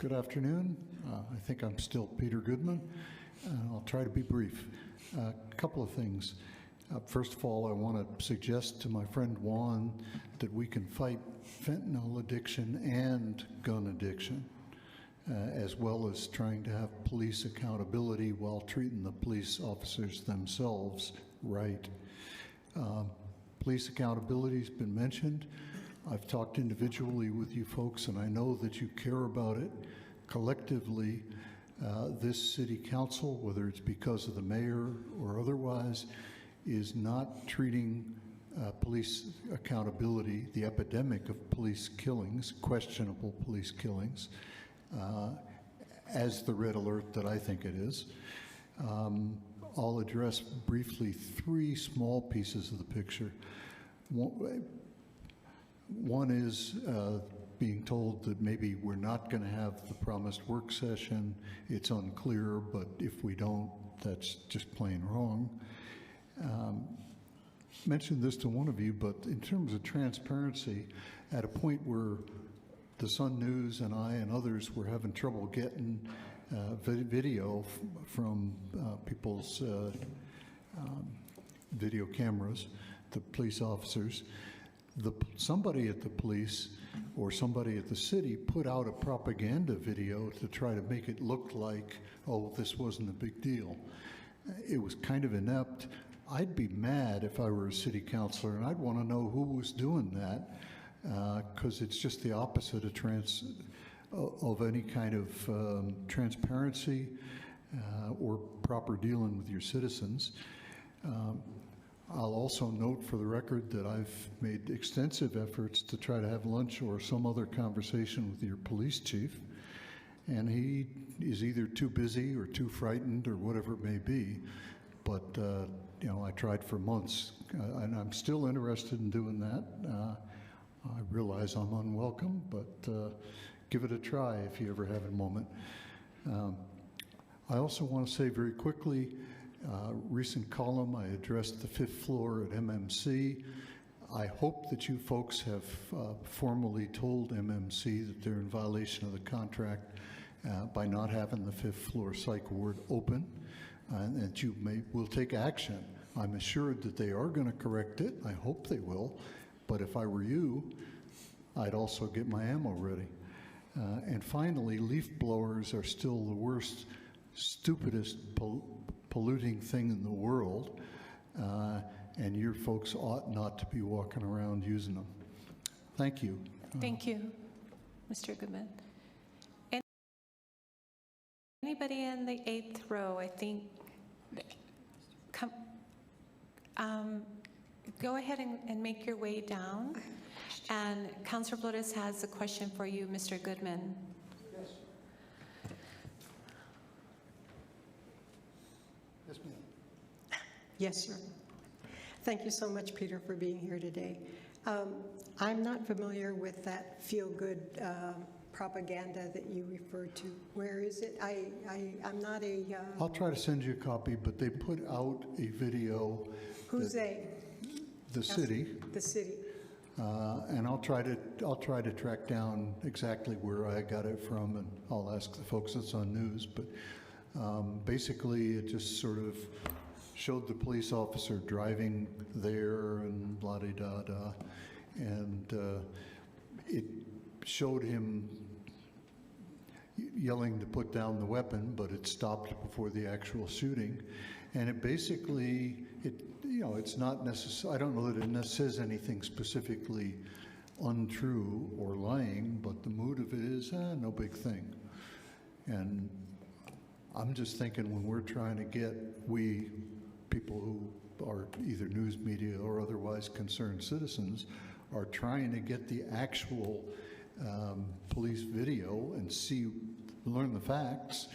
Good afternoon. I think I'm still Peter Goodman. I'll try to be brief. A couple of things. First of all, I want to suggest to my friend Juan that we can fight fentanyl addiction and gun addiction, as well as trying to have police accountability while treating the police officers themselves right. Police accountability has been mentioned. I've talked individually with you folks, and I know that you care about it. Collectively, this city council, whether it's because of the mayor or otherwise, is not treating police accountability, the epidemic of police killings, questionable police killings, as the red alert that I think it is. I'll address briefly three small pieces of the picture. One is being told that maybe we're not going to have the promised work session. It's unclear, but if we don't, that's just plain wrong. Mentioned this to one of you, but in terms of transparency, at a point where the Sun News and I and others were having trouble getting video from people's video cameras, the police officers, somebody at the police or somebody at the city put out a propaganda video to try to make it look like, oh, this wasn't a big deal. It was kind of inept. I'd be mad if I were a city councilor, and I'd want to know who was doing that, because it's just the opposite of any kind of transparency or proper dealing with your citizens. I'll also note for the record that I've made extensive efforts to try to have lunch or some other conversation with your police chief, and he is either too busy or too frightened or whatever it may be. But you know, I tried for months, and I'm still interested in doing that. I realize I'm unwelcome, but give it a try if you ever have a moment. I also want to say very quickly, recent column, I addressed the 5th floor at MMC. I hope that you folks have formally told MMC that they're in violation of the contract by not having the 5th floor psych ward open, and that you will take action. I'm assured that they are going to correct it. I hope they will. But if I were you, I'd also get my ammo ready. And finally, leaf blowers are still the worst, stupidest polluting thing in the world, and your folks ought not to be walking around using them. Thank you. Thank you, Mr. Goodman. Anybody in the 8th row, I think, come, go ahead and make your way down. And Councilor Flores has a question for you, Mr. Goodman. Yes. Yes, ma'am. Yes, sir. Thank you so much, Peter, for being here today. I'm not familiar with that feel-good propaganda that you referred to. Where is it? I'm not a... I'll try to send you a copy, but they put out a video. Who's they? The city. The city. And I'll try to track down exactly where I got it from, and I'll ask the folks that's on news. But basically, it just sort of showed the police officer driving there and la-di-da-da, and it showed him yelling to put down the weapon, but it stopped before the actual shooting. And it basically, it's not necessary. I don't know that it says anything specifically untrue or lying, but the mood of it is, no big thing. And I'm just thinking, when we're trying to get, we people who are either news media or otherwise concerned citizens are trying to get the actual police video and learn the facts.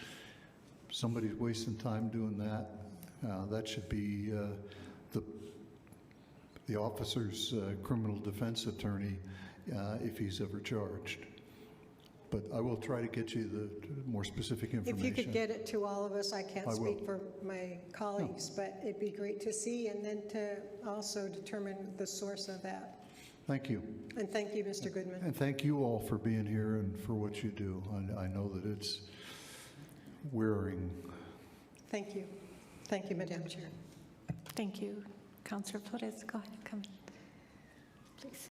Somebody's wasting time doing that. That should be the officer's criminal defense attorney, if he's ever charged. But I will try to get you the more specific information. If you could get it to all of us, I can't speak for my colleagues, No. but it'd be great to see, and then to also determine the source of that. Thank you. And thank you, Mr. Goodman. And thank you all for being here and for what you do. I know that it's wearing. Thank you. Thank you, Madam Chair. Thank you. Councilor Flores, go ahead, come, please.